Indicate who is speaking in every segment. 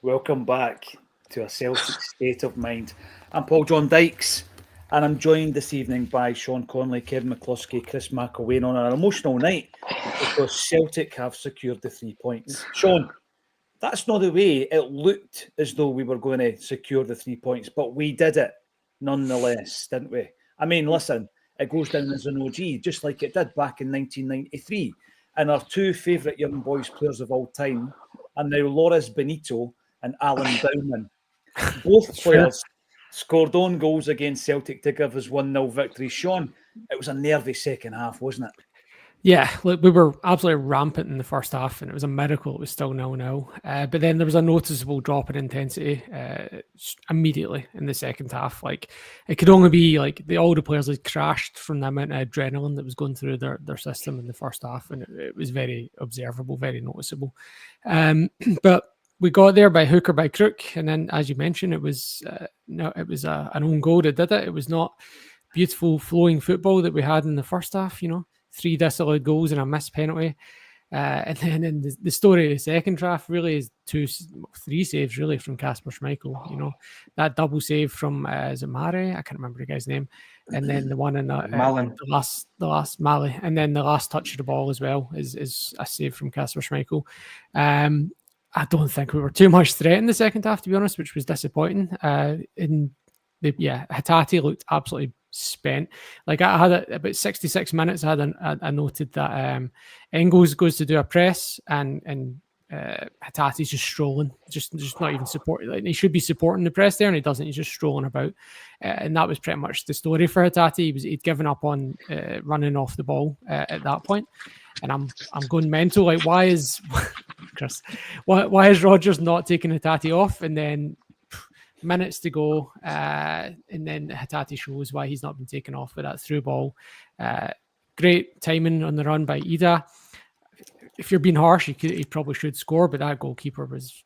Speaker 1: Welcome back to a Celtic State of Mind. I'm Paul John Dykes, and I'm joined this evening by Sean Conley, Kevin McCluskey, Chris McElwain on an emotional night because Celtic have secured the 3 points. Sean, that's not the way it looked as though we were going to secure the 3 points, but we did it nonetheless, didn't we? I mean, listen, it goes down as an OG, just like it did back in 1993. And our two favourite young boys players of all time are now Loris Benito and Alan Bowman. Both players scored own goals against Celtic to give us 1-0 victory. Sean, it was a nervy second half, wasn't it?
Speaker 2: Yeah, look, we were absolutely rampant in the first half, and it was a miracle it was still 0-0. But then there was a noticeable drop in intensity immediately in the second half. Like, it could only be like all the players had crashed from the amount of adrenaline that was going through their system in the first half, and it was very observable, very noticeable. But we got there by hook or by crook, and then, as you mentioned, it was an own goal that did it. It was not beautiful flowing football that we had in the first half, 3 disallowed goals and a missed penalty. And then in the story of the second half really is 3 saves really from Casper Schmeichel. That double save from is it Mare? I can't remember the guy's name. And then the one in the last Mali, and then the last touch of the ball as well is a save from Casper Schmeichel. I don't think we were too much threat in the second half, to be honest, which was disappointing. Hatate looked absolutely spent. Like, I had about 66 minutes. I noted that Engels goes to do a press and Hatate's just strolling, just not even supporting. Like, he should be supporting the press there, and he doesn't. He's just strolling about, and that was pretty much the story for Hatate. He'd given up on running off the ball at that point, and I'm going mental. Like, why is Chris? Why is Rodgers not taking Hatate off? And then minutes to go, and then Hatate shows why he's not been taken off with that through ball. Great timing on the run by Ida. If you're being harsh, he probably should score, but that goalkeeper was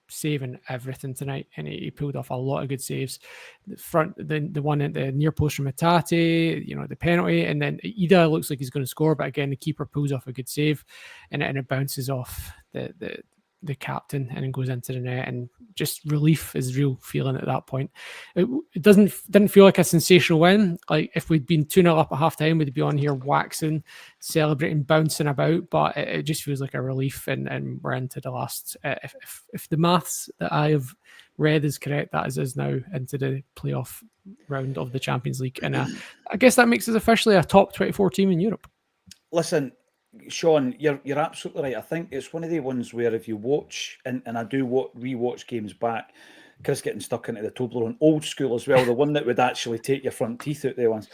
Speaker 2: saving everything tonight, and he pulled off a lot of good saves. The one at the near post from Hatate, the penalty, and then Ida looks like he's going to score, but again the keeper pulls off a good save, and it bounces off the captain and then goes into the net, and just relief is real feeling at that point. It didn't feel like a sensational win. Like, if we'd been 2-0 up at half time, we'd be on here waxing, celebrating, bouncing about, but it just feels like a relief, and we're into the last, if the maths that I have read is correct, that is now into the playoff round of the Champions League, and I guess that makes us officially a top 24 team in Europe.
Speaker 1: Listen, Sean, you're absolutely right. I think it's one of the ones where if you watch, and I do rewatch games back, Chris getting stuck into the Toblerone old school as well, the one that would actually take your front teeth out there once.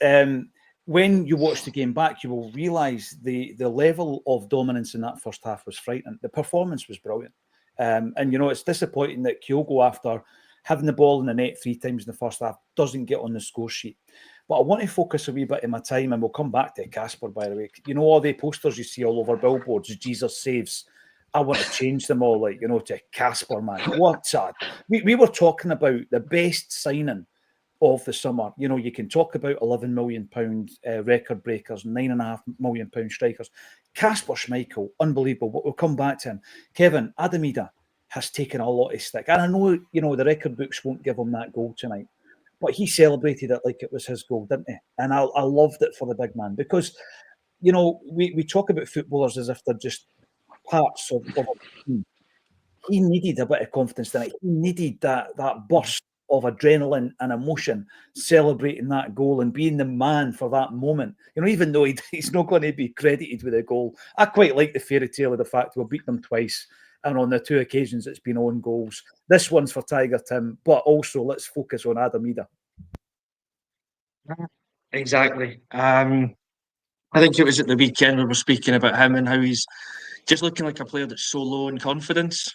Speaker 1: And when you watch the game back, you will realise the level of dominance in that first half was frightening. The performance was brilliant. And it's disappointing that Kyogo, after having the ball in the net 3 times in the first half, doesn't get on the score sheet. But I want to focus a wee bit of my time, and we'll come back to Casper, by the way. All the posters you see all over billboards, Jesus saves. I want to change them all, to Casper, man. What's that? We were talking about the best signing of the summer. You can talk about £11 million record breakers, £9.5 million strikers. Casper Schmeichel, unbelievable. But we'll come back to him. Kevin, Adamida has taken a lot of stick. And I know, the record books won't give him that goal tonight. But he celebrated it like it was his goal, didn't he? And I loved it for the big man because, we talk about footballers as if they're just parts of a team. He needed a bit of confidence tonight. He needed that burst of adrenaline and emotion, celebrating that goal and being the man for that moment. Even though he's not going to be credited with a goal. I quite like the fairy tale of the fact we'll beat them twice. And on the 2 occasions, it's been own goals. This one's for Tiger Tim, but also let's focus on Adam Ida.
Speaker 3: Exactly. I think it was at the weekend we were speaking about him and how he's just looking like a player that's so low in confidence.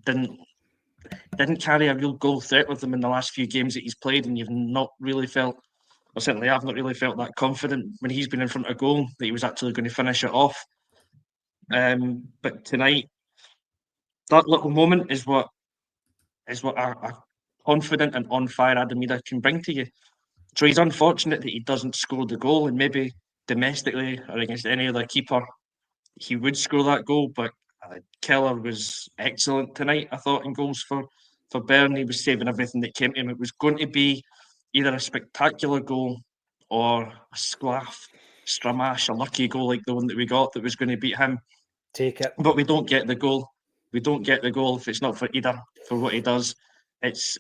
Speaker 3: Didn't carry a real goal threat with him in the last few games that he's played, and you've not really felt, or certainly I've not really felt that confident when he's been in front of goal that he was actually going to finish it off. But tonight, that little moment is what a confident and on fire Adamida can bring to you. So he's unfortunate that he doesn't score the goal, and maybe domestically or against any other keeper he would score that goal, but Keller was excellent tonight, I thought, in goals for Bern. He was saving everything that came to him. It was going to be either a spectacular goal or a sclaff, stramash, a lucky goal like the one that we got that was going to beat him.
Speaker 1: Take it.
Speaker 3: But we don't get the goal. We don't get the goal if it's not for Ida, for what he does. It's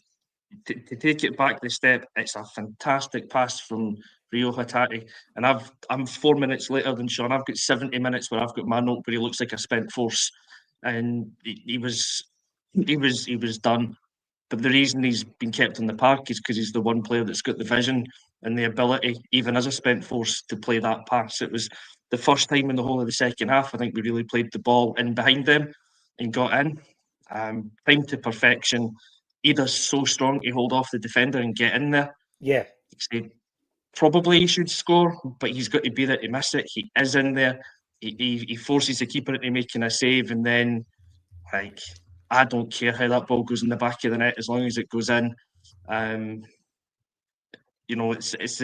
Speaker 3: to take it back the step. It's a fantastic pass from Rio Hatate, and I'm 4 minutes later than Sean. I've got 70 minutes where I've got my note where he looks like a spent force, and he was done. But the reason he's been kept in the park is because he's the one player that's got the vision and the ability, even as a spent force, to play that pass. It was the first time in the whole of the second half, I think we really played the ball in behind them and got in. Time to perfection. Ida's so strong to hold off the defender and get in there.
Speaker 1: Yeah.
Speaker 3: Probably he should score, but he's got to be there to miss it. He is in there. He forces the keeper into making a save, and then, like, I don't care how that ball goes in the back of the net as long as it goes in. It's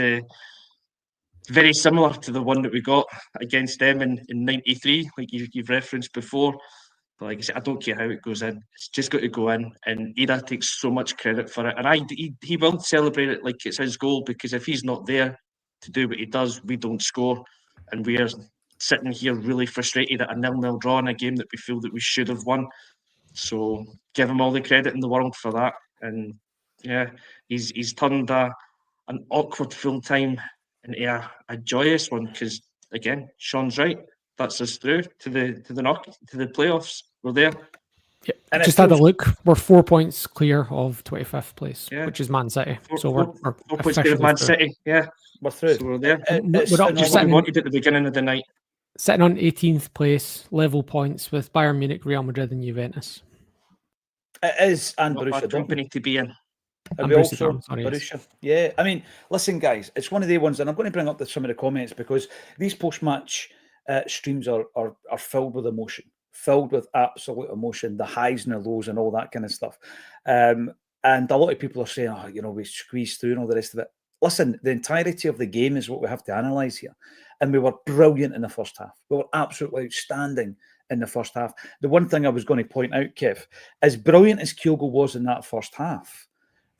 Speaker 3: very similar to the one that we got against them in '93, like you've referenced before. But like I said, I don't care how it goes in. It's just got to go in, and Ida takes so much credit for it. And he will celebrate it like it's his goal, because if he's not there to do what he does, we don't score, and we are sitting here really frustrated at a 0-0 draw in a game that we feel that we should have won. So give him all the credit in the world for that. And yeah, he's turned an awkward full time into a joyous one, because again, Sean's right. That's us through to the playoffs. We're there.
Speaker 2: Yeah, and just had a look. We're 4 points clear of 25th place,
Speaker 3: yeah,
Speaker 2: which is Man City. So
Speaker 3: we're 4 points clear of Man City. Yeah,
Speaker 1: we're through.
Speaker 3: So we're there.
Speaker 2: We're up
Speaker 3: just what we wanted at the beginning of the night.
Speaker 2: Sitting on 18th place, level points with Bayern Munich, Real Madrid, and Juventus.
Speaker 1: It is, and Borussia
Speaker 3: company to be in.
Speaker 1: And we also Borussia. Yeah, I mean, listen, guys, it's one of the ones, and I'm going to bring up some of the comments, because these post-match streams are filled with emotion, filled with absolute emotion, the highs and the lows and all that kind of stuff. And a lot of people are saying, we squeezed through and all the rest of it. Listen, the entirety of the game is what we have to analyse here. And we were brilliant in the first half. We were absolutely outstanding in the first half. The one thing I was going to point out, Kev, as brilliant as Kyogo was in that first half,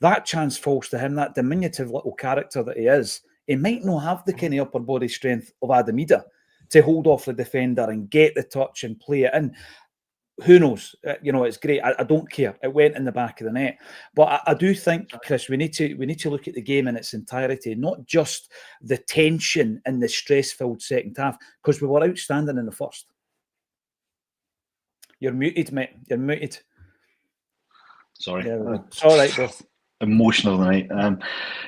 Speaker 1: that chance falls to him, that diminutive little character that he is. He might not have the kind of upper body strength of Adam Ida to hold off the defender and get the touch and play it in. Who knows? It's great. I don't care. It went in the back of the net. But I do think, Chris, we need to look at the game in its entirety, not just the tension and the stress-filled second half, because we were outstanding in the first. You're muted, mate. You're muted.
Speaker 4: Sorry.
Speaker 1: It's all right, bro.
Speaker 4: Emotional tonight.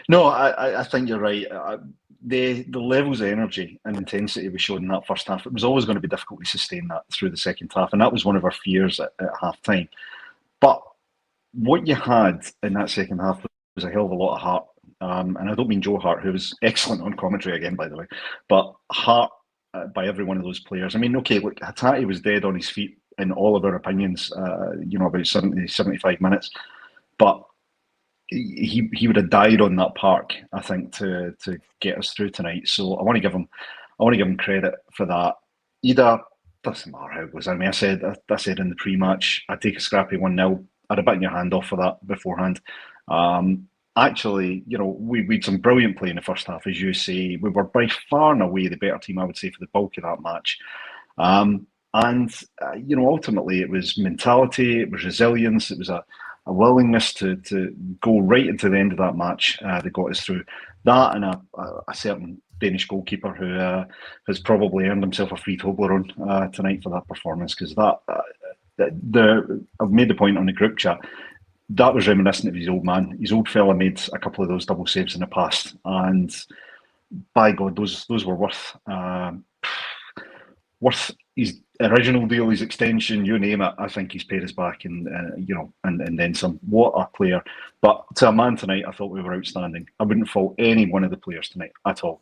Speaker 4: No, I think you're right. The levels of energy and intensity we showed in that first half, it was always going to be difficult to sustain that through the second half, and that was one of our fears at half time. But what you had in that second half was a hell of a lot of heart, and I don't mean Joe Hart, who was excellent on commentary again, by the way, but heart by every one of those players. I mean, okay, look, Hatate was dead on his feet in all of our opinions, about 70, 75 minutes, but he would have died on that park, I think, to get us through tonight. So I want to give him credit for that. Ida, doesn't matter how it goes. I mean, I said in the pre-match, I'd take a scrappy 1-0. I'd have bitten your hand off for that beforehand. Actually, we had some brilliant play in the first half, as you say. We were by far and away the better team, I would say, for the bulk of that match. Ultimately, it was mentality, it was resilience, it was a willingness to go right into the end of that match that got us through. That and a certain Danish goalkeeper who has probably earned himself a free Toblerone tonight for that performance, because I've made the point on the group chat, that was reminiscent of his old man. His old fella made a couple of those double saves in the past, and by God, those were worth his original deal, his extension, you name it. I think he's paid us back, and then some. What a player! But to a man tonight, I thought we were outstanding. I wouldn't fault any one of the players tonight at all.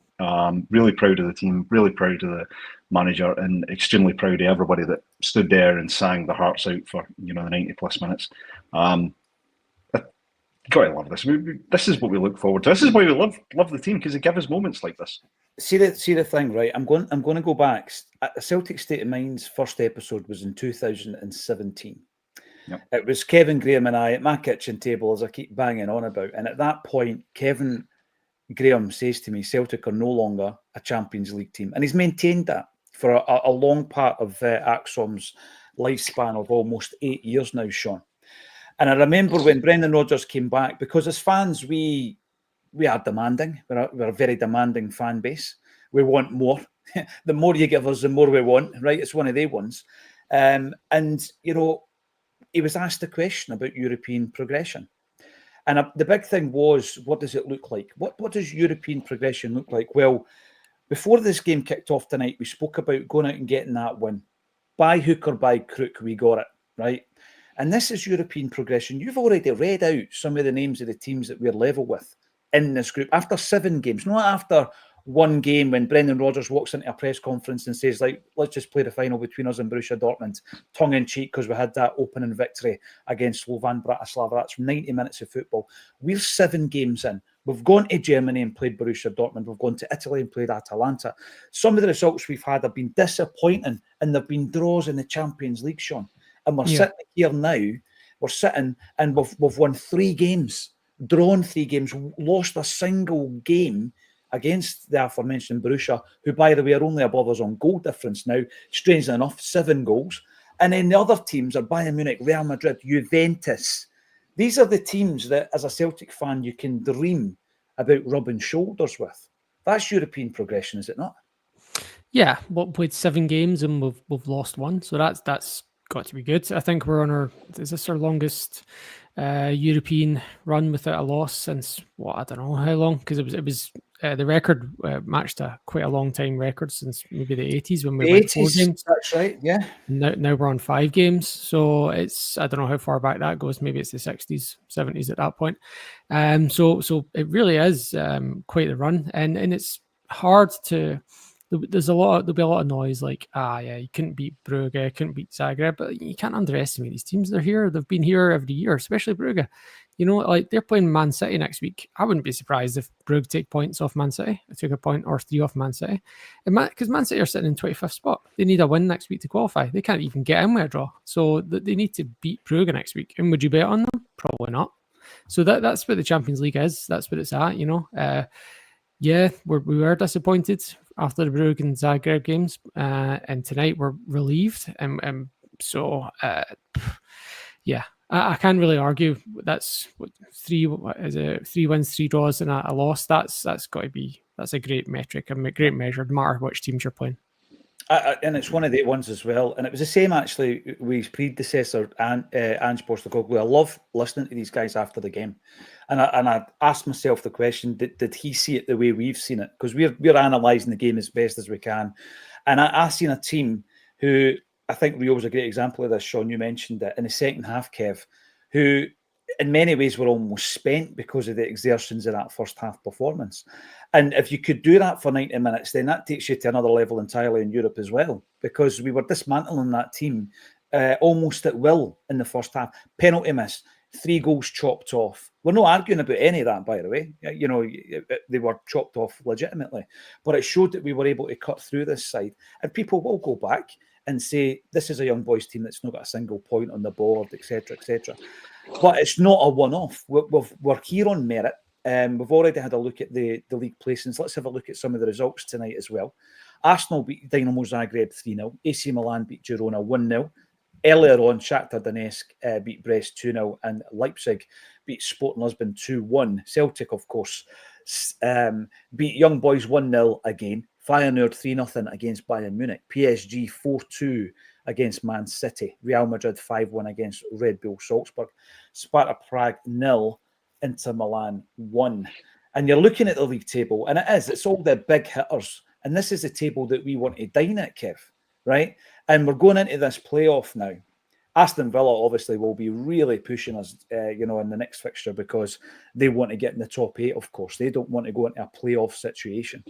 Speaker 4: Really proud of the team, really proud of the manager, and extremely proud of everybody that stood there and sang their hearts out for the 90+ minutes. Gotta love this. This is what we look forward to. This is why we love the team, because they give us moments like this.
Speaker 1: See the thing, right? I'm going to go back. Celtic State of Mind's first episode was in 2017.
Speaker 4: Yep.
Speaker 1: It was Kevin Graham and I at my kitchen table, as I keep banging on about. And at that point, Kevin Graham says to me, Celtic are no longer a Champions League team. And he's maintained that for a long part of Acsom's lifespan of almost 8 years now, Sean. And I remember when Brendan Rodgers came back, because as fans, we are demanding. We're a very demanding fan base. We want more. The more you give us, the more we want, right? It's one of the ones. And, you know, he was asked a question about European progression. And the big thing was, what does it look like? What does European progression look like? Well, before this game kicked off tonight, we spoke about going out and getting that win. By hook or by crook, we got it, right? And this is European progression. You've already read out some of the names of the teams that we're level with in this group after 7 games, not after one game when Brendan Rodgers walks into a press conference and says, like, let's just play the final between us and Borussia Dortmund, tongue in cheek, because we had that opening victory against Slovan Bratislava. That's 90 minutes of football. We're 7 games in. We've gone to Germany and played Borussia Dortmund. We've gone to Italy and played Atalanta. Some of the results we've had have been disappointing, and they've been draws in the Champions League, Sean. And we're sitting here now, we're sitting and we've won 3 games, drawn 3 games, lost a single game against the aforementioned Borussia, who, by the way, are only above us on goal difference now. Strangely enough, 7 goals. And then the other teams are Bayern Munich, Real Madrid, Juventus. These are the teams that, as a Celtic fan, you can dream about rubbing shoulders with. That's European progression, is it not?
Speaker 2: Yeah, played 7 games and we've lost 1, so that's got to be good. I think we're on is this our longest European run without a loss since I don't know how long, because it was the record matched quite a long time record since maybe the 80s when we went 4 games.
Speaker 1: That's right, yeah.
Speaker 2: Now we're on 5 games, so it's, I don't know how far back that goes. Maybe it's the 60s, 70s at that point. So it really is quite the run, and it's hard to. There'll be a lot of noise like, you couldn't beat Brugge, couldn't beat Zagreb, but you can't underestimate these teams. They're here. They've been here every year, especially Brugge. You know, like they're playing Man City next week. I wouldn't be surprised if Brugge take points off Man City. I took a point or 3 off Man City. Because Man City are sitting in 25th spot. They need a win next week to qualify. They can't even get in with a draw. So they need to beat Brugge next week. And would you bet on them? Probably not. So that's what the Champions League is. That's what it's at, you know. We were disappointed after the Brugge and Zagreb games, and tonight we're relieved, and so I can't really argue. That's 3 wins, 3 draws, and a loss. That's got to be, that's a great metric, a great measure, no matter which teams you're playing.
Speaker 1: And it's one of the ones as well. And it was the same actually with his predecessor, Ange Postecoglou. I love listening to these guys after the game. And I asked myself the question, did he see it the way we've seen it? Because we're analysing the game as best as we can. And I seen a team who, I think Rio was a great example of this, Sean, you mentioned it, in the second half, Kev, who in many ways were almost spent because of the exertions of that first half performance. And if you could do that for 90 minutes, then that takes you to another level entirely in Europe as well, because we were dismantling that team almost at will in the first half. Penalty miss, 3 goals chopped off. We're not arguing about any of that, by the way. You know, they were chopped off legitimately. But it showed that we were able to cut through this side. And people will go back and say, this is a young boys team that's not got a single point on the board, etc., etc. But it's not a one-off. We're here on merit. We've already had a look at the league placings. Let's have a look at some of the results tonight as well. Arsenal beat Dynamo Zagreb 3-0. AC Milan beat Girona 1-0. Earlier on, Shakhtar Donetsk beat Brest 2-0, and Leipzig beat Sporting Lisbon 2-1. Celtic, of course, beat Young Boys 1-0 again. Feyenoord 3-0 against Bayern Munich. PSG 4-2 against Man City. Real Madrid 5-1 against Red Bull Salzburg. Sparta Prague 0, Inter Milan 1. And you're looking at the league table, and it's all the big hitters. And this is the table that we want to dine at, Kev, right? And we're going into this playoff now. Aston Villa obviously will be really pushing us, in the next fixture, because they want to get in the top 8, of course. They don't want to go into a playoff situation.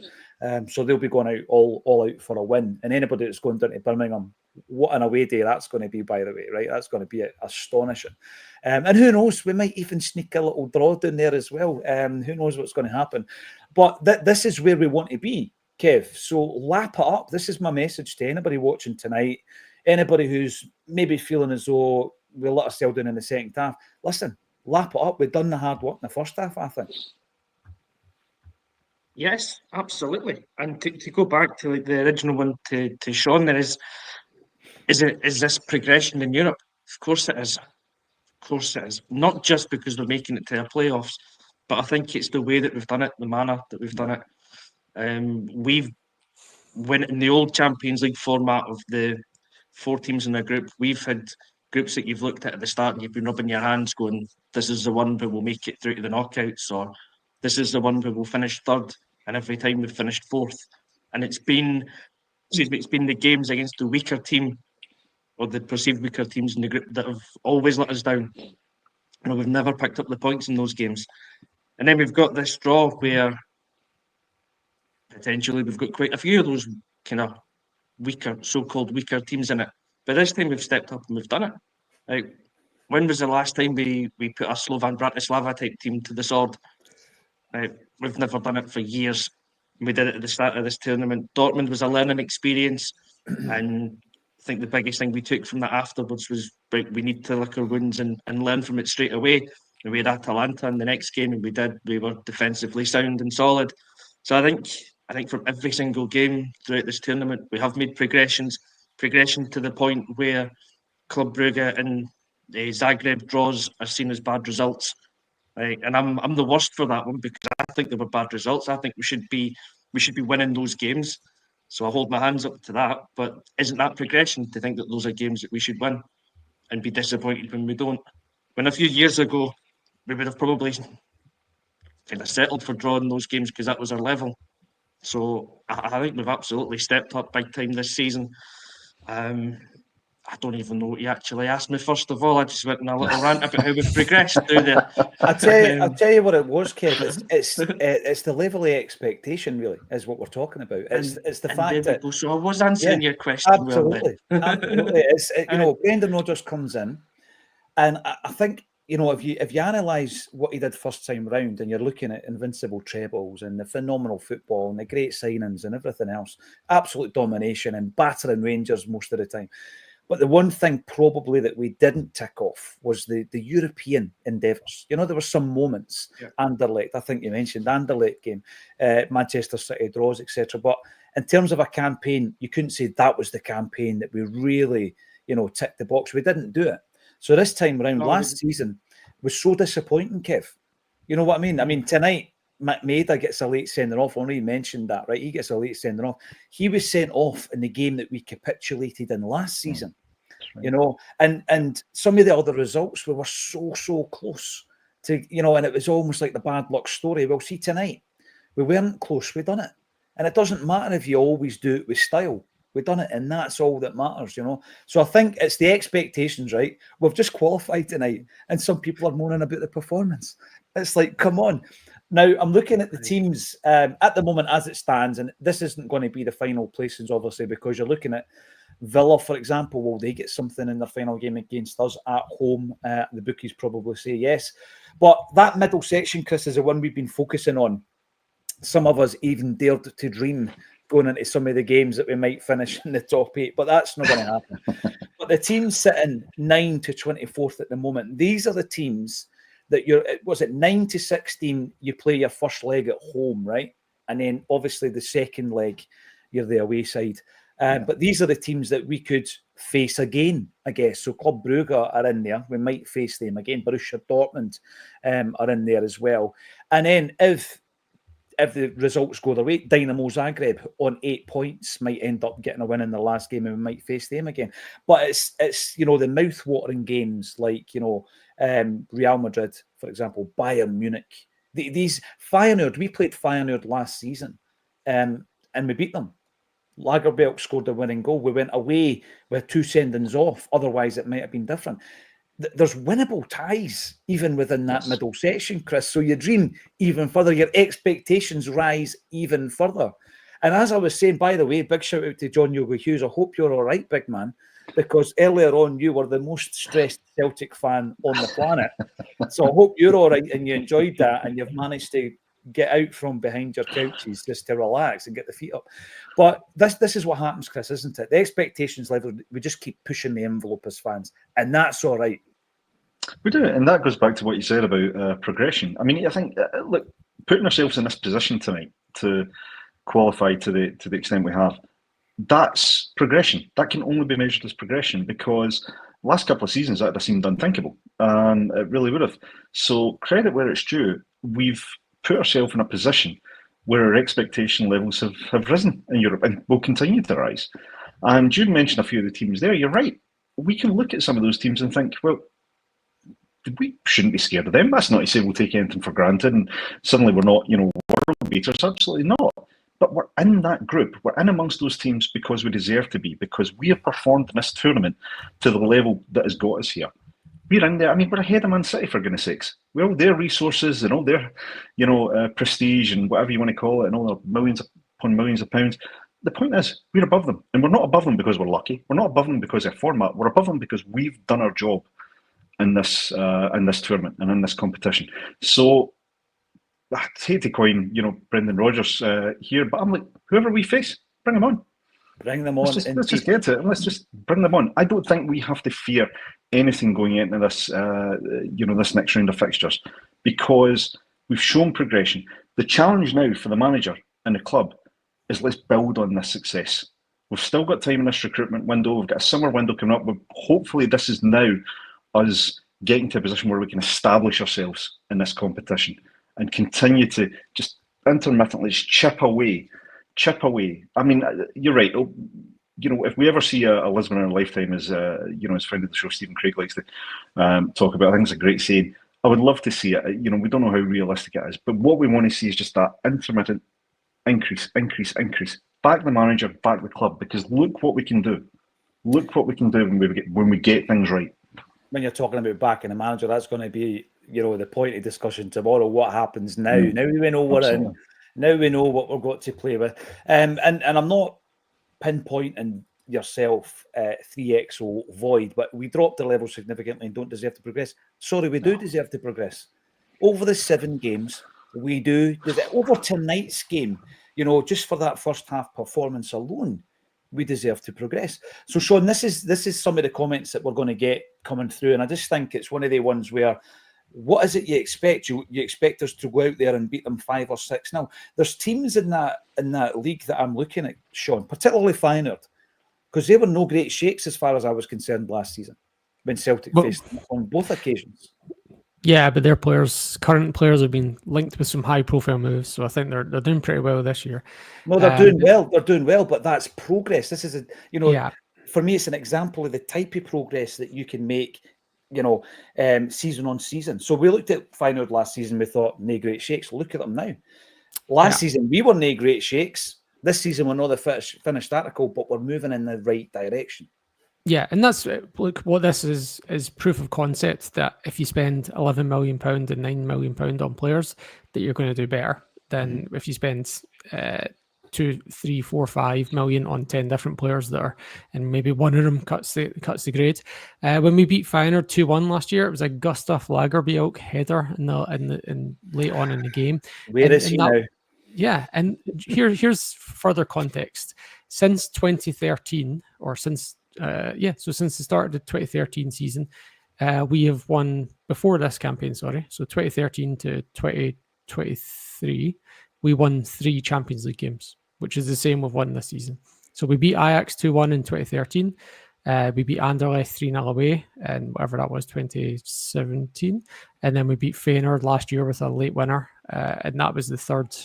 Speaker 1: So they'll be going out all out for a win. And anybody that's going down to Birmingham, what an away day that's going to be, by the way, right? That's going to be astonishing. And who knows, we might even sneak a little draw down there as well. Who knows what's going to happen. But this is where we want to be, Kev. So lap it up. This is my message to anybody watching tonight, anybody who's maybe feeling as though we let ourselves down in the second half. Listen, lap it up. We've done the hard work in the first half, I think.
Speaker 3: Yes, absolutely. And to go back to like the original one to Sean, there is this progression in Europe? Of course it is. Of course it is. Not just because we're making it to our playoffs, but I think it's the way that we've done it, the manner that we've done it. We've when in the old Champions League format of the 4 teams in a group, we've had groups that you've looked at the start and you've been rubbing your hands going, this is the one where we'll make it through to the knockouts, or this is the one where we'll finish third, and every time we've finished fourth. And it's been the games against the weaker team or the perceived weaker teams in the group that have always let us down. We've never picked up the points in those games. And then we've got this draw where potentially we've got quite a few of those kind of weaker, so-called weaker teams in it. But this time we've stepped up and we've done it. Like, when was the last time we put a Slovan Bratislava type team to the sword? We've never done it for years. We did it at the start of this tournament. Dortmund was a learning experience, and I think the biggest thing we took from that afterwards was, right, we need to lick our wounds and learn from it straight away. And we had Atalanta in the next game, and we were defensively sound and solid. So I think from every single game throughout this tournament, we have made progression to the point where Club Brugge and Zagreb draws are seen as bad results. Right? And I'm the worst for that one because I think they were bad results. I think we should be winning those games. So I hold my hands up to that. But isn't that progression to think that those are games that we should win and be disappointed when we don't? When a few years ago we would have probably kind of settled for drawing those games because that was our level. So I think we've absolutely stepped up big time this season. I don't even know what you actually asked me. First of all, I just went on a little rant about how we've progressed through there.
Speaker 1: I'll tell you what it was, Kev. It's the level of expectation, really, is what we're talking about. It's the fact that.
Speaker 3: So I was answering your question.
Speaker 1: Absolutely, absolutely. Brendan Rodgers comes in, and I think, if you analyse what he did first time round, and you're looking at invincible trebles and the phenomenal football and the great signings and everything else, absolute domination and battering Rangers most of the time. But the one thing probably that we didn't tick off was the European endeavours. There were some moments, Anderlecht, I think you mentioned Anderlecht game, Manchester City draws, etc. But in terms of a campaign, you couldn't say that was the campaign that we really, ticked the box. We didn't do it. So this time around, last season was so disappointing, Kev. You know what I mean? I mean, tonight, Maeda gets a late sending off. I already mentioned that, right? He gets a late sending off. He was sent off in the game that we capitulated in last season. Right. And some of the other results, we were so close to, and it was almost like the bad luck story. Well, see, tonight, we weren't close. We done it. And it doesn't matter if you always do it with style. We've done it, and that's all that matters, So I think it's the expectations, right? We've just qualified tonight, and some people are moaning about the performance. It's like, come on. Now, I'm looking at the teams at the moment as it stands, and this isn't going to be the final placings, obviously, because you're looking at Villa, for example. Will they get something in their final game against us at home? The bookies probably say yes. But that middle section, Chris, is the one we've been focusing on. Some of us even dared to dream going into some of the games that we might finish in the top 8, but that's not going to happen. But the teams sitting 9 to 24th at the moment, these are the teams that 9 to 16, you play your first leg at home, right? And then obviously the second leg, you're the away side. But these are the teams that we could face again, I guess. So Club Brugge are in there. We might face them again. Borussia Dortmund are in there as well. And then if the results go their way, Dynamo Zagreb on 8 points might end up getting a win in the last game, and we might face them again. But it's the mouth-watering games like Real Madrid, for example, Bayern Munich. These Feyenoord, we played Feyenoord last season, and we beat them. Lagerbielke scored the winning goal. We went away with 2 sendings off. Otherwise, it might have been different. There's winnable ties even within that middle section, Chris. So you dream even further. Your expectations rise even further. And as I was saying, by the way, big shout out to John Yogo Hughes. I hope you're all right, big man, because earlier on you were the most stressed Celtic fan on the planet. So I hope you're all right and you enjoyed that and you've managed to get out from behind your couches just to relax and get the feet up. But this is what happens, Chris, isn't it? The expectations level, we just keep pushing the envelope as fans, and that's all right.
Speaker 4: We do, and that goes back to what you said about progression. I mean, I think look, putting ourselves in this position tonight to qualify to the extent we have, that's progression. That can only be measured as progression, because last couple of seasons that would have seemed unthinkable. It really would have. So credit where it's due. We've put ourselves in a position where our expectation levels have risen in Europe and will continue to rise. And you mentioned a few of the teams there. You're right. We can look at some of those teams and think, well, we shouldn't be scared of them. That's not to say we'll take anything for granted and suddenly we're not, world beaters. Absolutely not. But we're in that group. We're in amongst those teams because we deserve to be, because we have performed in this tournament to the level that has got us here. We're in there. I mean, we're ahead of Man City, for goodness sakes. Well, their resources and all their, prestige and whatever you want to call it, and all the millions upon millions of pounds. The point is, we're above them. And we're not above them because we're lucky. We're not above them because of format. We're above them because we've done our job in this tournament and in this competition. So I hate to coin, Brendan Rodgers here, but I'm like, whoever we face, bring them on.
Speaker 1: Bring them on.
Speaker 4: Let's just get to it. Let's just bring them on. I don't think we have to fear anything going into this, this next round of fixtures, because we've shown progression. The challenge now for the manager and the club is, let's build on this success. We've still got time in this recruitment window. We've got a summer window coming up. Hopefully this is now us getting to a position where we can establish ourselves in this competition and continue to just intermittently chip away. I mean, you're right. If we ever see a Lisbon in a lifetime, as as friend of the show Stephen Craig likes to talk about, I think it's a great saying. I would love to see it. We don't know how realistic it is, but what we want to see is just that intermittent increase. Back the manager, back the club, because look what we can do. Look what we can do when we get things right.
Speaker 1: When you're talking about backing the manager, that's going to be, the point of discussion tomorrow. What happens now? Now we know we're in. Now we know what we've got to play with. And I'm not pinpointing yourself 3XO void, but we dropped the level significantly and don't deserve to progress. Sorry, we do deserve to progress. Over the 7 games, we do. Over tonight's game, just for that first half performance alone, we deserve to progress. So, Sean, this is some of the comments that we're going to get coming through, and I just think it's one of the ones where, what is it you expect? You expect us to go out there and beat them 5 or 6 now? There's teams in that league that I'm looking at, Sean, particularly Feyenoord, because they were no great shakes as far as I was concerned last season when Celtic faced them on both occasions. Yeah,
Speaker 2: but their current players have been linked with some high-profile moves, so I think they're doing pretty well this year.
Speaker 1: No, they're doing well. They're doing well, but that's progress. This is for me, it's an example of the type of progress that you can make, season on season. So we looked at Feyenoord last season. We thought, nae great shakes. Look at them now. Last season, we were nae great shakes. This season, we're not the finished article, but we're moving in the right direction.
Speaker 2: Yeah, and that's what this is proof of concept that if you spend £11 million and £9 million on players, that you're going to do better than if you spend 2, 3, 4, 5 million on 10 different players that are, and maybe one of them cuts the grade. When we beat Feyenoord 2-1 last year, it was a Gustav Lagerbielke header in late on in the game.
Speaker 1: Where is he now?
Speaker 2: Yeah, and here's further context. Since 2013, or since since the start of the 2013 season, we have won, before this campaign, so 2013 to 2023, we won 3 Champions League games, which is the same we've won this season. So we beat Ajax 2-1 in 2013. We beat Anderlecht 3-0 away, and whatever that was, 2017. And then we beat Feyenoord last year with a late winner. And that was the third,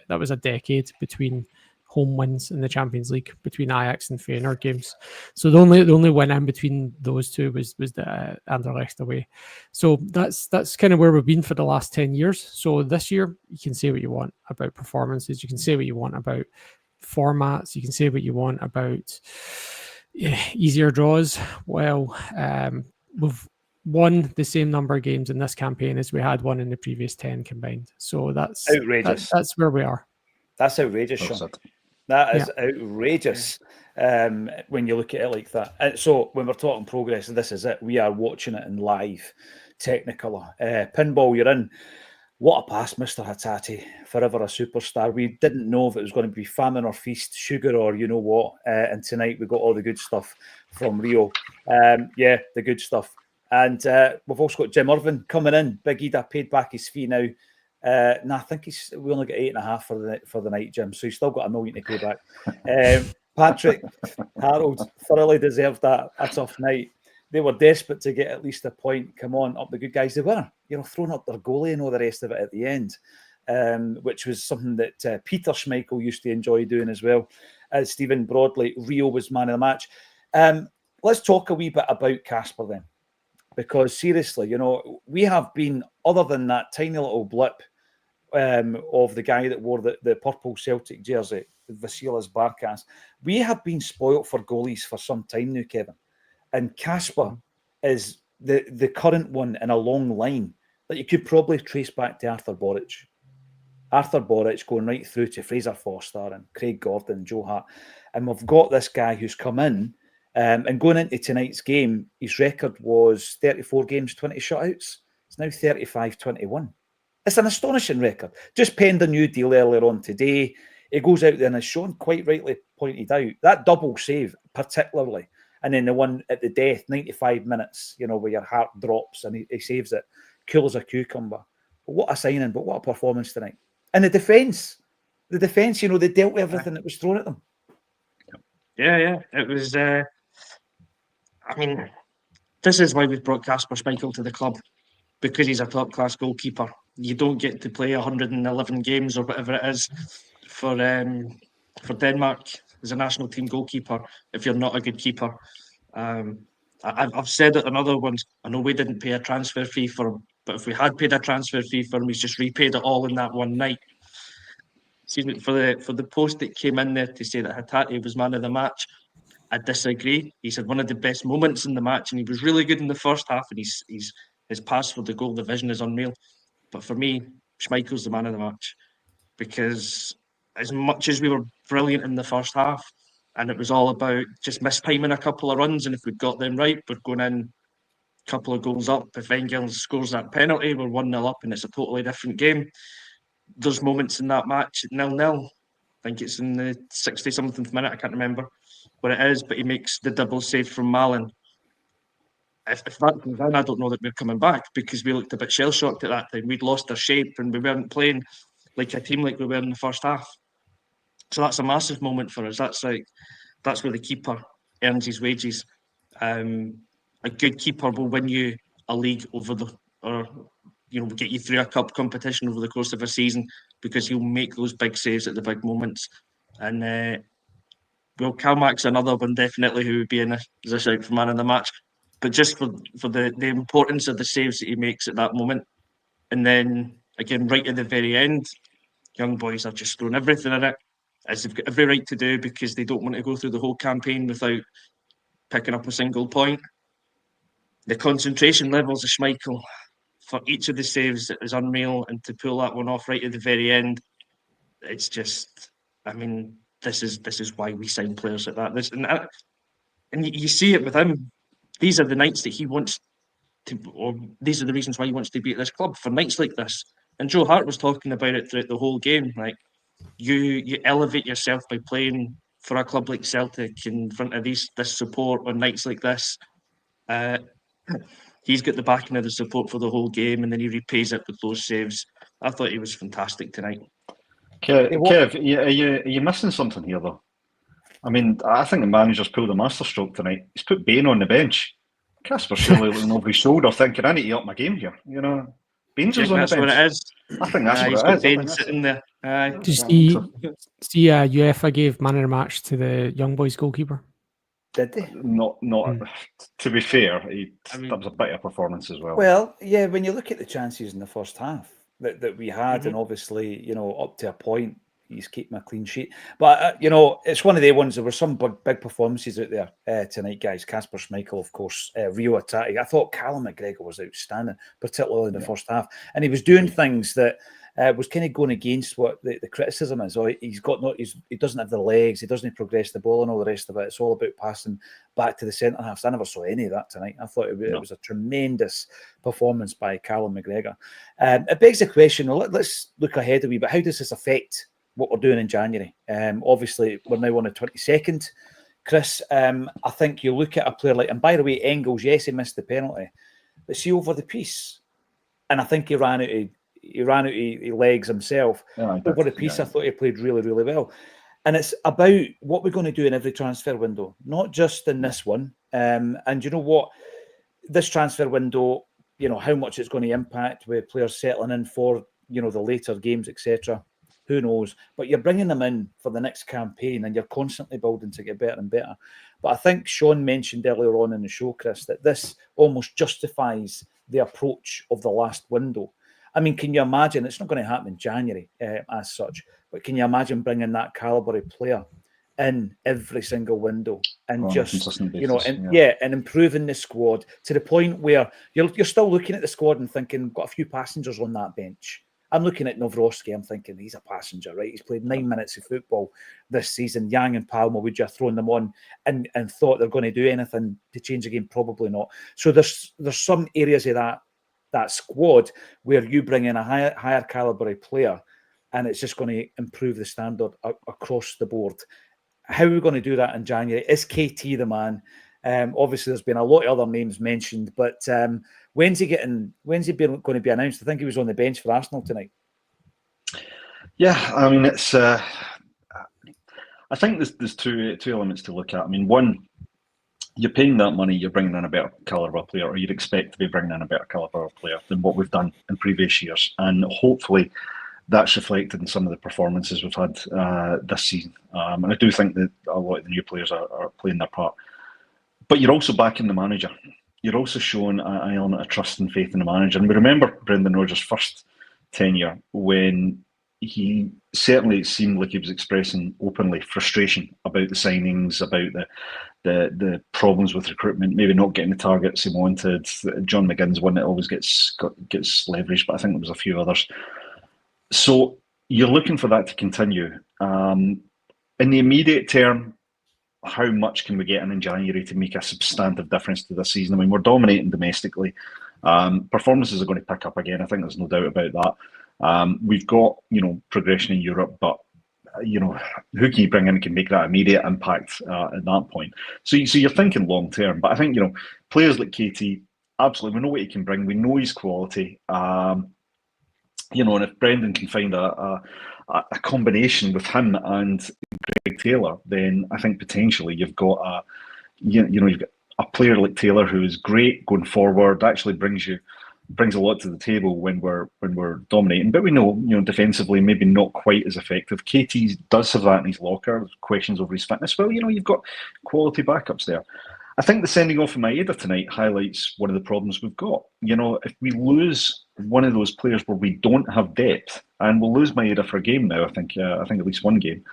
Speaker 2: that was a decade between home wins in the Champions League between Ajax and Feyenoord games. So the only win in between those two was the Anderlecht away. So that's kind of where we've been for the last 10 years. So this year, you can say what you want about performances. You can say what you want about formats. You can say what you want about easier draws. Well, we've won the same number of games in this campaign as we had won in the previous 10 combined. So that's outrageous. That's where we are.
Speaker 1: That's outrageous, Sean. That is outrageous when you look at it like that. And so when we're talking progress, this is it. We are watching it in live, Technicolor. Pinball, you're in. What a pass, Mr. Hatate. Forever a superstar. We didn't know if it was going to be famine or feast, sugar or you know what. And tonight we got all the good stuff from Rio. Yeah, the good stuff. And we've also got Jim Irvin coming in. Big Ida paid back his fee now. I think we only got 8.5 for the night, Jim. So he's still got $1 million to pay back. Patrick, Harold thoroughly deserved that. A tough night. They were desperate to get at least a point. Come on, up the good guys. They were, throwing up their goalie and all the rest of it at the end, which was something that Peter Schmeichel used to enjoy doing as well. As Stephen Broadley, Rio was man of the match. Let's talk a wee bit about Casper then, because seriously, we have been, other than that tiny little blip of the guy that wore the purple Celtic jersey, Vasilis Barkas, we have been spoilt for goalies for some time now, Kevin. And Casper is the current one in a long line that you could probably trace back to Arthur Boric. Arthur Boric going right through to Fraser Foster and Craig Gordon, Joe Hart. And we've got this guy who's come in and going into tonight's game, his record was 34 games, 20 shutouts. It's now 35-21. It's an astonishing record. Just penned a new deal earlier on today. He goes out there and as Sean quite rightly pointed out, that double save particularly, and then the one at the death, 95 minutes, where your heart drops and he saves it, cool as a cucumber. But what a signing, but what a performance tonight. And the defence, they dealt with everything that was thrown at them.
Speaker 3: Yeah. It was, this is why we've brought Casper Schmeichel to the club, because he's a top-class goalkeeper. You don't get to play 111 games or whatever it is for Denmark as a national team goalkeeper if you're not a good keeper. I've said it in other ones. I know we didn't pay a transfer fee for him, but if we had paid a transfer fee for him, he's just repaid it all in that one night. Excuse me, for the post that came in there to say that Hatate was man of the match, I disagree. He said one of the best moments in the match, and he was really good in the first half, and his pass for the goal division is unreal. But for me, Schmeichel's the man of the match, because as much as we were brilliant in the first half, and it was all about just mistiming a couple of runs, and if we'd got them right, we're going in a couple of goals up. If Engel scores that penalty, we're 1-0 up, and it's a totally different game. There's moments in that match, 0-0. I think it's in the 60-something minute, I can't remember what it is, but he makes the double save from Malin. If that goes in, I don't know that we're coming back, because we looked a bit shell-shocked at that time. We'd lost our shape and we weren't playing like a team like we were in the first half. So that's a massive moment for us. That's where the keeper earns his wages. A good keeper will win you a league get you through a cup competition over the course of a season, because he'll make those big saves at the big moments. And Kalmak's another one definitely who would be in as a shout for man of the match. But just for the importance of the saves that he makes at that moment. And then, again, right at the very end, young boys are just throwing everything at it, as they've got every right to do, because they don't want to go through the whole campaign without picking up a single point. The concentration levels of Schmeichel for each of the saves is unreal, and to pull that one off right at the very end, it's just, this is why we sign players like that. And you see it with him. These are the nights that he wants to, or these are the reasons why he wants to be at this club, for nights like this. And Joe Hart was talking about it throughout the whole game. Like, you elevate yourself by playing for a club like Celtic in front of this support on nights like this. He's got the backing of the support for the whole game, and then he repays it with those saves. I thought he was fantastic tonight.
Speaker 4: Kev, are you missing something here, though? I think the manager's pulled a masterstroke tonight. He's put Bain on the bench. Casper surely looking over his shoulder, thinking, I need to up my game here. Bain's on the bench.
Speaker 3: That's what it is.
Speaker 4: I think that's
Speaker 3: he's
Speaker 4: what it
Speaker 3: got
Speaker 4: is.
Speaker 3: Bain sitting there.
Speaker 2: Did you see UEFA gave man of the match to the young boys goalkeeper?
Speaker 1: Did they?
Speaker 4: Not. To be fair, that was a better performance as well.
Speaker 1: Well, yeah. When you look at the chances in the first half that we had, and obviously, up to a point, he's keeping a clean sheet. But it's one of the ones. There were some big performances out there tonight, guys. Casper Schmeichel, of course, Rio Hatate. I thought Callum McGregor was outstanding, particularly in the first half, and he was doing things that was kind of going against what the criticism is. Oh, he doesn't have the legs, he doesn't progress the ball and all the rest of it. It's all about passing back to the centre halves. I never saw any of that tonight. I thought it was a tremendous performance by Callum McGregor. It begs the question, let's look ahead a wee bit. How does this affect what we're doing in January? Obviously, we're now on the 22nd. Chris, I think you look at a player like, and by the way, Engels, yes, he missed the penalty, but see over the piece, and I think he ran out of legs himself. Over the piece, I thought he played really, really well. And it's about what we're going to do in every transfer window, not just in this one. And you know what? This transfer window, how much it's going to impact with players settling in for, the later games, etc. Who knows? But you're bringing them in for the next campaign and you're constantly building to get better and better. But I think Sean mentioned earlier on in the show, Chris, that this almost justifies the approach of the last window. I mean, can you imagine? It's not going to happen in January as such, but can you imagine bringing that calibre of player in every single window and and improving the squad to the point where you're still looking at the squad and thinking, got a few passengers on that bench. I'm looking at Nawrocki, I'm thinking, he's a passenger, right? He's played 9 minutes of football this season. Yang and Palmer, would you have thrown them on and thought they're going to do anything to change the game? Probably not. So there's some areas of that squad where you bring in a higher calibre player and it's just going to improve the standard across the board. How are we going to do that in January? Is KT the man? Obviously, there's been a lot of other names mentioned, but when's he going to be announced? I think he was on the bench for Arsenal tonight.
Speaker 4: Yeah, I mean, it's. I think there's two elements to look at. I mean, one, you're paying that money, you're bringing in a better calibre player, or you'd expect to be bringing in a better calibre player than what we've done in previous years, and hopefully that's reflected in some of the performances we've had this season. And I do think that a lot of the new players are playing their part. But you're also backing the manager. You're also showing an element of trust and faith in the manager. And we remember Brendan Rodgers' first tenure when he certainly seemed like he was expressing openly frustration about the signings, about the problems with recruitment, maybe not getting the targets he wanted. John McGinn's one that always gets leveraged, but I think there was a few others. So you're looking for that to continue. In the immediate term, how much can we get in January to make a substantive difference to this season? I mean, we're dominating domestically. Performances are going to pick up again. I think there's no doubt about that. We've got, progression in Europe, but, who can you bring in can make that immediate impact at that point? So you're thinking long term. But I think, players like KT, absolutely, we know what he can bring. We know his quality. And if Brendan can find a combination with him and Greg Taylor, then I think potentially you've got you've got a player like Taylor who is great going forward, actually brings a lot to the table when we're dominating. But we know, defensively maybe not quite as effective. KT does have that in his locker. Questions over his fitness. Well, you've got quality backups there. I think the sending off of Maeda tonight highlights one of the problems we've got. If we lose one of those players where we don't have depth, and we'll lose Maeda for a game now, I think at least one game,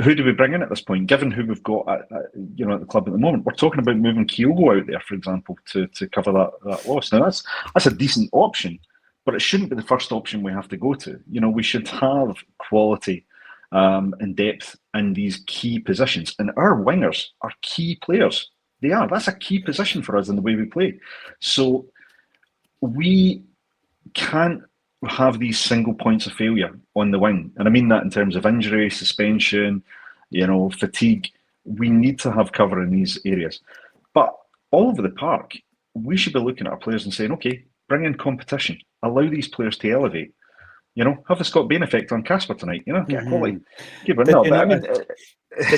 Speaker 4: who do we bring in at this point, given who we've got at the club at the moment? We're talking about moving Kyogo out there, for example, to cover that loss. Now, that's a decent option, but it shouldn't be the first option we have to go to. We should have quality and depth in these key positions. And our wingers are key players. They are. That's a key position for us in the way we play. So we can't have these single points of failure on the wing. And I mean that in terms of injury, suspension, fatigue. We need to have cover in these areas. But all over the park, we should be looking at our players and saying, okay, bring in competition. Allow these players to elevate. Have the Scott Bain effect on Casper tonight. Get a quality. Did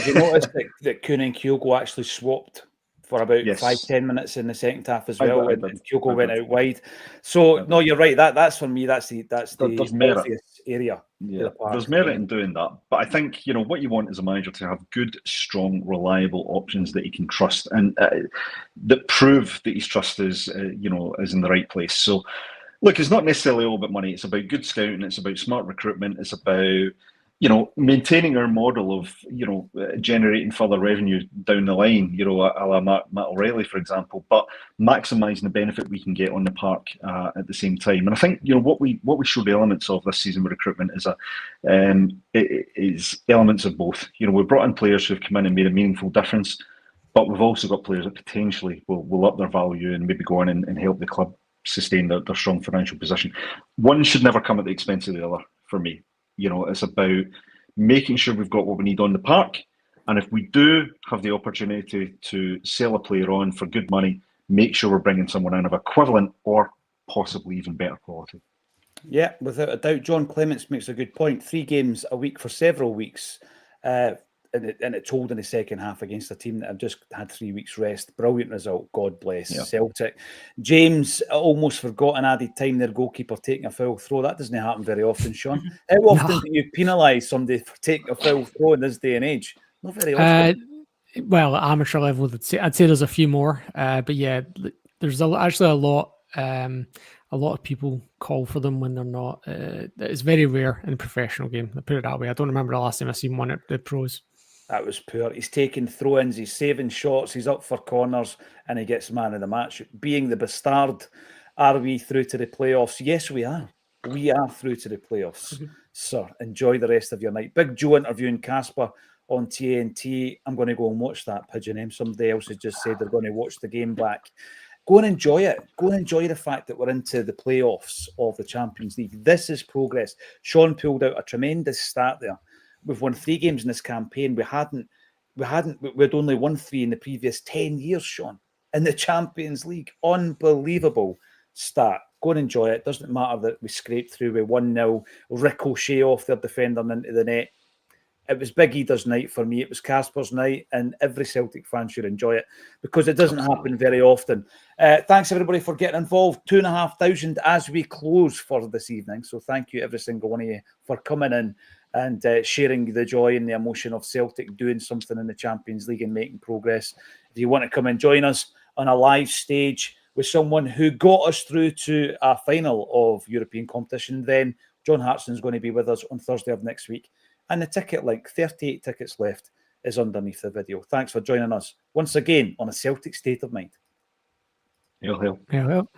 Speaker 1: you notice that Kuhn and Kyogo actually swapped for about 5-10 minutes in the second half as well, and Kyogo went out wide. So no, you're right. That's for me. That's the obvious area.
Speaker 4: Yeah, there's merit in doing that. But I think what you want is a manager to have good, strong, reliable options that he can trust and that prove that his trust is in the right place. So. Look, it's not necessarily all about money. It's about good scouting. It's about smart recruitment. It's about maintaining our model of, generating further revenue down the line, a la Matt O'Reilly, for example, but maximising the benefit we can get on the park at the same time. And I think, what we showed elements of this season with recruitment is elements of both. We've brought in players who've come in and made a meaningful difference, but we've also got players that potentially will up their value and maybe go on and help the club sustain their strong financial position. One should never come at the expense of the other for me. It's about making sure we've got what we need on the park. And if we do have the opportunity to sell a player on for good money, make sure we're bringing someone in of equivalent or possibly even better quality.
Speaker 1: Yeah, without a doubt. John Clements makes a good point. 3 games a week for several weeks. And it told in the second half against a team that have just had 3 weeks rest. Brilliant result. God bless Celtic. James almost forgot an added time their goalkeeper taking a foul throw. That doesn't happen very often, Sean. How often do you penalise somebody for taking a foul throw in this day and age? Not very often.
Speaker 2: Well, at amateur level, I'd say there's a few more. But yeah, there's actually a lot. A lot of people call for them when they're not. It's very rare in a professional game. I put it that way. I don't remember the last time I seen one at the pros.
Speaker 1: That was poor. He's taking throw-ins, he's saving shots, he's up for corners, and he gets man of the match. Being the bastard, are we through to the playoffs? Yes, we are. We are through to the playoffs. Sir, enjoy the rest of your night. Big Joe interviewing Casper on TNT. I'm going to go and watch that, Pigeon M. Somebody else has just said they're going to watch the game back. Go and enjoy it. Go and enjoy the fact that we're into the playoffs of the Champions League. This is progress. Sean pulled out a tremendous stat there. We've won 3 games in this campaign. We'd only won 3 in the previous 10 years, Sean, in the Champions League. Unbelievable stat. Go and enjoy it. Doesn't matter that we scraped through with 1-0, ricochet off their defender and into the net. It was Big Eda's night for me. It was Casper's night, and every Celtic fan should enjoy it because it doesn't happen very often. Thanks, everybody, for getting involved. 2,500 as we close for this evening. So thank you, every single one of you, for coming in and sharing the joy and the emotion of Celtic doing something in the Champions League and making progress. If you want to come and join us on a live stage with someone who got us through to a final of European competition, then John Hartson's going to be with us on Thursday of next week. And the ticket link, 38 tickets left, is underneath the video. Thanks for joining us once again on A Celtic State of Mind.
Speaker 4: Hail, hail.
Speaker 2: Hail, hail.